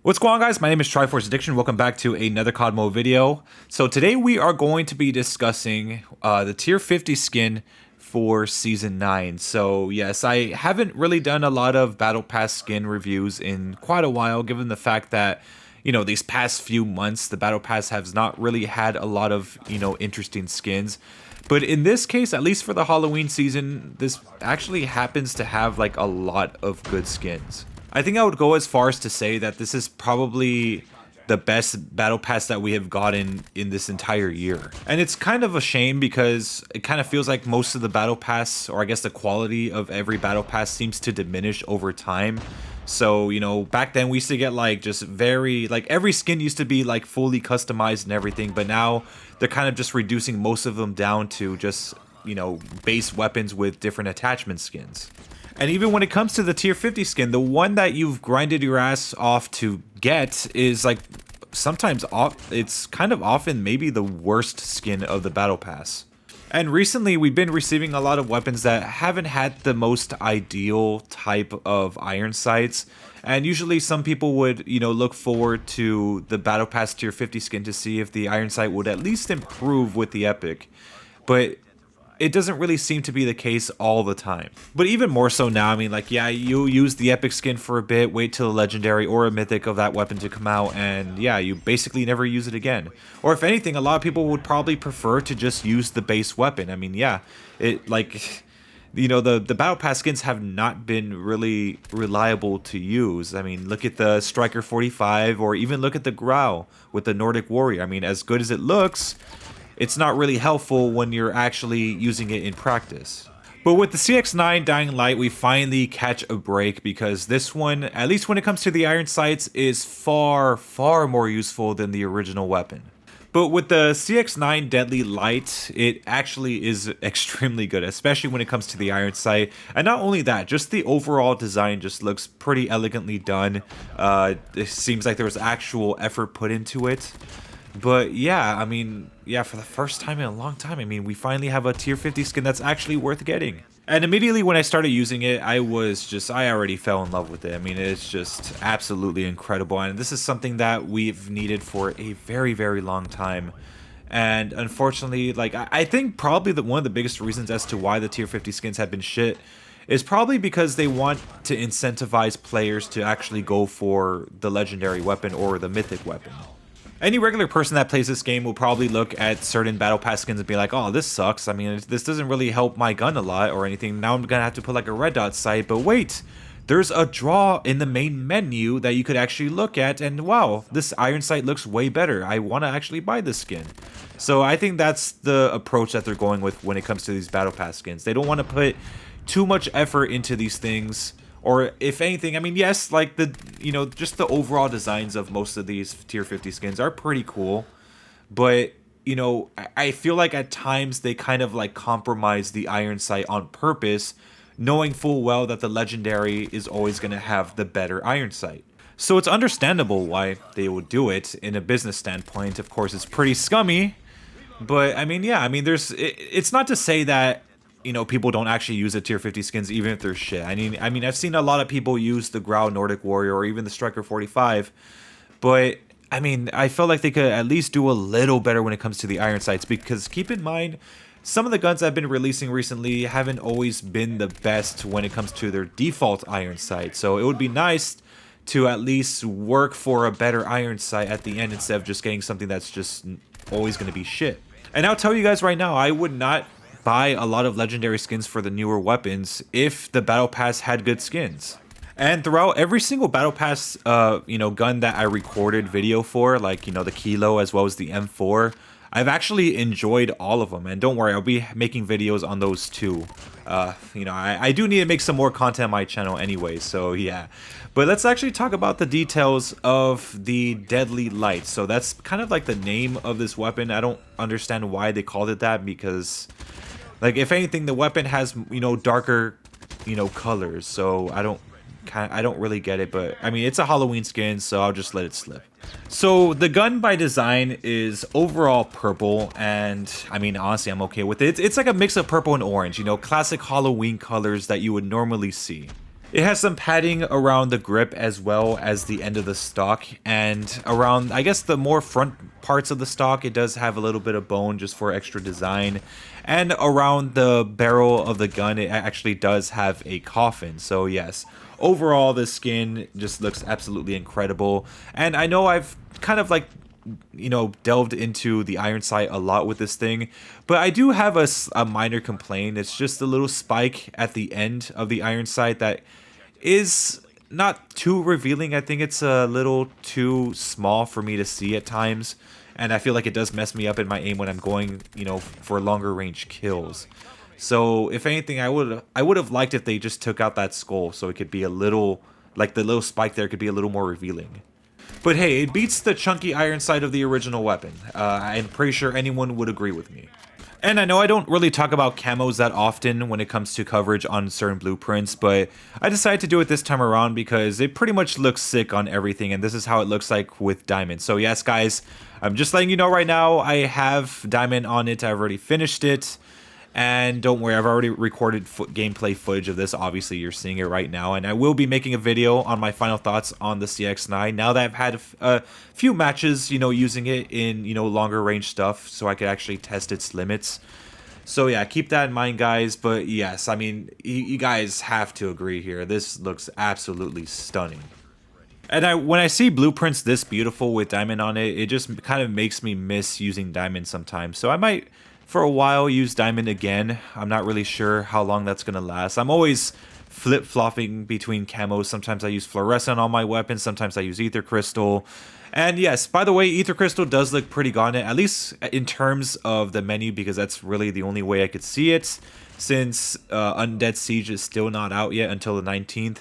What's going on, guys? My name is Triforce Addiction. Welcome back to another COD mode video. So today we are going to be discussing the tier 50 skin for season 9. So yes, I haven't really done a lot of battle pass skin reviews in quite a while, given the fact that, you know, these past few months the battle pass has not really had a lot of, you know, interesting skins. But in this case, at least for the Halloween season, this actually happens to have like a lot of good skins. I think I would go as far as to say that this is probably the best battle pass that we have gotten in this entire year. And it's kind of a shame because it kind of feels like most of the battle pass, or I guess the quality of every battle pass, seems to diminish over time. So, you know, back then we used to get like just every skin used to be like fully customized and everything, but now they're kind of just reducing most of them down to just, you know, base weapons with different attachment skins. And even when it comes to the tier 50 skin, the one that you've grinded your ass off to get is like sometimes it's kind of often maybe the worst skin of the battle pass. And recently we've been receiving a lot of weapons that haven't had the most ideal type of iron sights. And usually some people would, you know, look forward to the battle pass tier 50 skin to see if the iron sight would at least improve with the epic. But it doesn't really seem to be the case all the time. But even more so now, I mean, like, yeah, you use the epic skin for a bit, wait till a legendary or a mythic of that weapon to come out, and yeah, you basically never use it again. Or if anything, a lot of people would probably prefer to just use the base weapon. I mean, yeah, it, like, you know, the battle pass skins have not been really reliable to use. I mean, look at the Striker 45, or even look at the Growl with the Nordic Warrior. I mean, as good as it looks, it's not really helpful when you're actually using it in practice. But with the CX9 Deadly Light, we finally catch a break, because this one, at least when it comes to the iron sights, is far, far more useful than the original weapon. But with the CX9 Deadly Light, it actually is extremely good, especially when it comes to the iron sight. And not only that, just the overall design just looks pretty elegantly done. It seems like there was actual effort put into it. But yeah, I mean, yeah, for the first time in a long time, I mean, we finally have a tier 50 skin that's actually worth getting. And immediately when I started using it, I already fell in love with it. I mean, it's just absolutely incredible. And this is something that we've needed for a very, very long time. And unfortunately, like, I think probably one of the biggest reasons as to why the tier 50 skins have been shit is probably because they want to incentivize players to actually go for the legendary weapon or the mythic weapon. Any regular person that plays this game will probably look at certain battle pass skins and be like, oh, this sucks. I mean, this doesn't really help my gun a lot or anything. Now I'm gonna have to put like a red dot sight. But wait, there's a draw in the main menu that you could actually look at, and wow, this iron sight looks way better. I want to actually buy this skin. So I think that's the approach that they're going with when it comes to these battle pass skins. They don't want to put too much effort into these things. Or if anything, I mean, yes, like you know, just the overall designs of most of these tier 50 skins are pretty cool. But, you know, I feel like at times they kind of like compromise the iron sight on purpose, knowing full well that the legendary is always going to have the better iron sight. So it's understandable why they would do it in a business standpoint. Of course, it's pretty scummy. But, I mean, yeah, I mean, it's not to say that, you know, people don't actually use the tier 50 skins even if they're shit. I mean, I've seen a lot of people use the Growl Nordic Warrior or even the Striker 45, but I mean, I felt like they could at least do a little better when it comes to the iron sights, because keep in mind, some of the guns I've been releasing recently haven't always been the best when it comes to their default iron sight. So it would be nice to at least work for a better iron sight at the end instead of just getting something that's just always going to be shit. And I'll tell you guys right now, I would not buy a lot of legendary skins for the newer weapons if the battle pass had good skins. And throughout every single battle pass you know, gun that I recorded video for, like, you know, the Kilo as well as the M4, I've actually enjoyed all of them. And don't worry, I'll be making videos on those too. You know, I do need to make some more content on my channel anyway, so yeah. But let's actually talk about the details of the Deadly Light. So that's kind of like the name of this weapon. I don't understand why they called it that, because, like, if anything, the weapon has, you know, darker, you know, colors. So I don't really get it, but I mean, it's a Halloween skin, so I'll just let it slip. So the gun by design is overall purple, and I mean, honestly, I'm okay with it. It's like a mix of purple and orange, you know, classic Halloween colors that you would normally see. It has some padding around the grip as well as the end of the stock, and around, I guess, the more front parts of the stock, it does have a little bit of bone just for extra design. And around the barrel of the gun, it actually does have a coffin. So yes, overall, the skin just looks absolutely incredible. And I know I've kind of like, delved into the iron sight a lot with this thing, but I do have a minor complaint. It's just a little spike at the end of the iron sight that is not too revealing. I think it's a little too small for me to see at times, and I feel like it does mess me up in my aim when I'm going, for longer range kills. So if anything, I would have liked if they just took out that skull so it could be a little, like the little spike there could be a little more revealing. But hey, it beats the chunky iron sight of the original weapon. I'm pretty sure anyone would agree with me. And I know I don't really talk about camos that often when it comes to coverage on certain blueprints, but I decided to do it this time around because it pretty much looks sick on everything, and this is how it looks like with diamond. So yes, guys, I'm just letting you know right now, I have diamond on it. I've already finished it. And don't worry, I've already recorded gameplay footage of this. Obviously, you're seeing it right now. And I will be making a video on my final thoughts on the CX9 now that I've had a few matches, using it in, longer range stuff so I could actually test its limits. So yeah, keep that in mind, guys. But yes, I mean, you guys have to agree here. This looks absolutely stunning. And when I see blueprints this beautiful with diamond on it, it just kind of makes me miss using diamond sometimes. So I might, for a while, use diamond again. I'm not really sure how long that's going to last. I'm always flip-flopping between camos. Sometimes I use fluorescent on my weapons. Sometimes I use ether crystal. And yes, by the way, ether crystal does look pretty good, at least in terms of the menu, because that's really the only way I could see it, since Undead Siege is still not out yet until the 19th.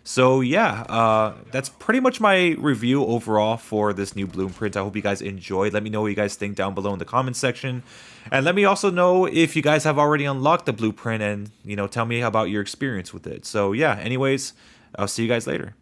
So yeah, that's pretty much my review overall for this new blueprint. I hope you guys enjoyed. Let me know what you guys think down below in the comment section. And let me also know if you guys have already unlocked the blueprint and, tell me about your experience with it. So yeah, anyways, I'll see you guys later.